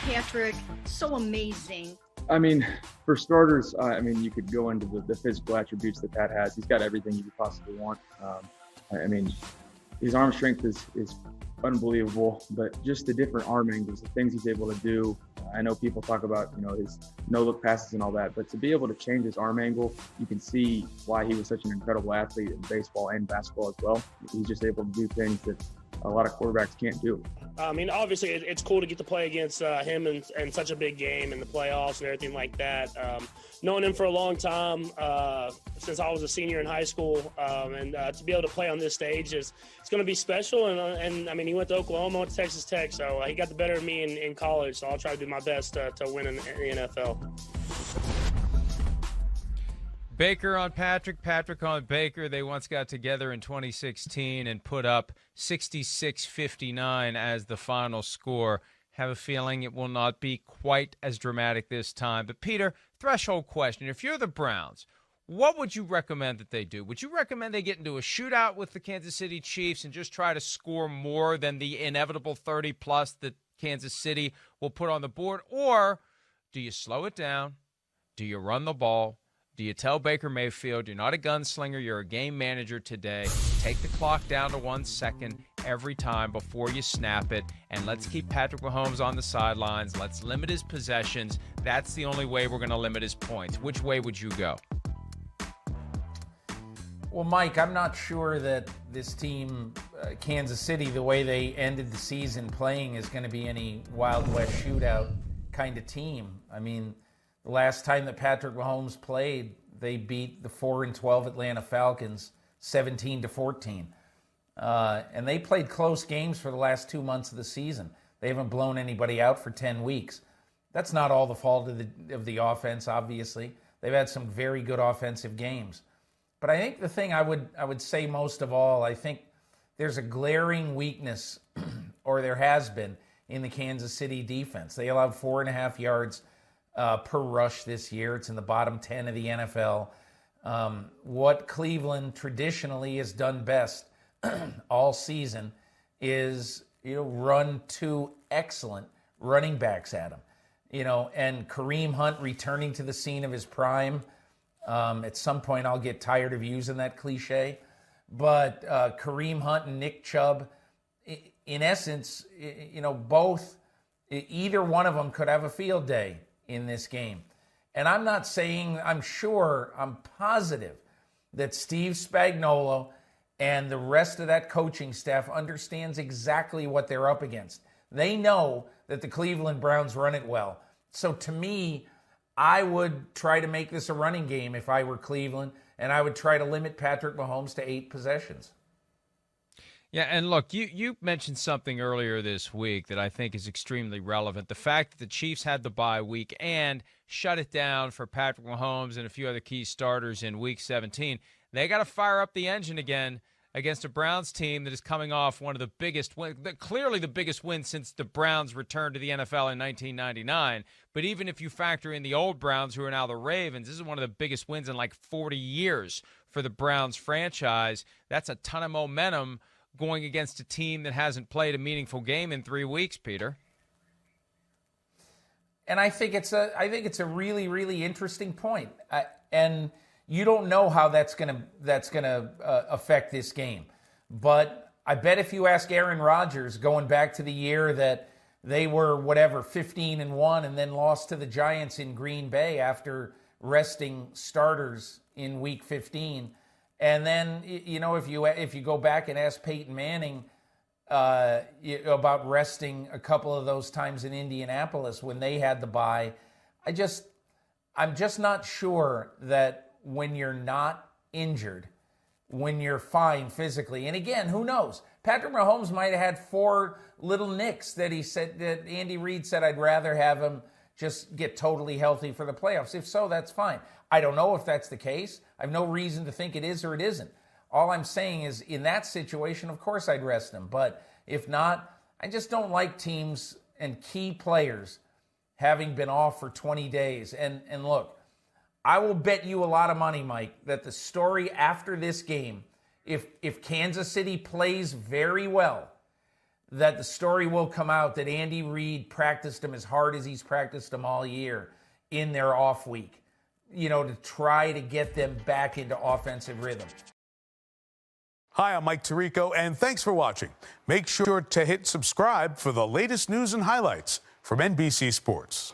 Patrick, so amazing. I mean, for starters, you could go into the physical attributes that has. He's got everything you could possibly want. His arm strength is unbelievable, but just the different arm angles, the things he's able to do. I know people talk about, his no-look passes and all that, but to be able to change his arm angle, you can see why he was such an incredible athlete in baseball and basketball as well. He's just able to do things that a lot of quarterbacks can't do. Obviously, it's cool to get to play against him in such a big game in the playoffs and everything like that. Knowing him for a long time, since I was a senior in high school, and to be able to play on this stage it's going to be special. And he went to Oklahoma, went to Texas Tech, so he got the better of me in college. So I'll try to do my best to win in the NFL. Baker on Patrick, Patrick on Baker. They once got together in 2016 and put up 66-59 as the final score. Have a feeling it will not be quite as dramatic this time. But, Peter, threshold question. If you're the Browns, what would you recommend that they do? Would you recommend they get into a shootout with the Kansas City Chiefs and just try to score more than the inevitable 30-plus that Kansas City will put on the board? Or do you slow it down? Do you run the ball? Do you tell Baker Mayfield, you're not a gunslinger, you're a game manager today. Take the clock down to 1 second every time before you snap it, and let's keep Patrick Mahomes on the sidelines. Let's limit his possessions. That's the only way we're going to limit his points. Which way would you go? Well, Mike, I'm not sure that this team, Kansas City, the way they ended the season playing is going to be any Wild West shootout kind of team. The last time that Patrick Mahomes played, they beat the 4-12 Atlanta Falcons 17-14. And they played close games for the last 2 months of the season. They haven't blown anybody out for 10 weeks. That's not all the fault of the offense, obviously. They've had some very good offensive games. But I think the thing I would say most of all, I think there's a glaring weakness, or there has been, in the Kansas City defense. They allowed 4.5 yards per rush this year. It's in the bottom 10 of the NFL. What Cleveland traditionally has done best all season is run two excellent running backs at them. And Kareem Hunt returning to the scene of his prime. At some point I'll get tired of using that cliche. But Kareem Hunt and Nick Chubb, in essence, both, either one of them could have a field day in this game. And I'm not saying, I'm positive that Steve Spagnuolo and the rest of that coaching staff understands exactly what they're up against. They know that the Cleveland Browns run it well. So to me, I would try to make this a running game if I were Cleveland, and I would try to limit Patrick Mahomes to 8 possessions. Yeah, and look, you mentioned something earlier this week that I think is extremely relevant. The fact that the Chiefs had the bye week and shut it down for Patrick Mahomes and a few other key starters in Week 17. They got to fire up the engine again against a Browns team that is coming off one of the biggest wins, clearly the biggest win since the Browns returned to the NFL in 1999. But even if you factor in the old Browns, who are now the Ravens, this is one of the biggest wins in like 40 years for the Browns franchise. That's a ton of momentum going against a team that hasn't played a meaningful game in 3 weeks, Peter. And I think it's a really, really interesting point. And you don't know how that's gonna affect this game. But I bet if you ask Aaron Rodgers, going back to the year that they were 15-1 and then lost to the Giants in Green Bay after resting starters in Week 15. And then, if you go back and ask Peyton Manning about resting a couple of those times in Indianapolis when they had the bye, I'm just not sure that when you're not injured, when you're fine physically, and again, who knows? Patrick Mahomes might have had 4 little nicks that Andy Reid said, I'd rather have him just get totally healthy for the playoffs. If so, that's fine. I don't know if that's the case. I have no reason to think it is or it isn't. All I'm saying is, in that situation, of course I'd rest him. But if not, I just don't like teams and key players having been off for 20 days. And look, I will bet you a lot of money, Mike, that the story after this game, if Kansas City plays very well, that the story will come out that Andy Reid practiced him as hard as he's practiced them all year in their off week, to try to get them back into offensive rhythm. Hi, I'm Mike Tirico, and thanks for watching. Make sure to hit subscribe for the latest news and highlights from NBC Sports.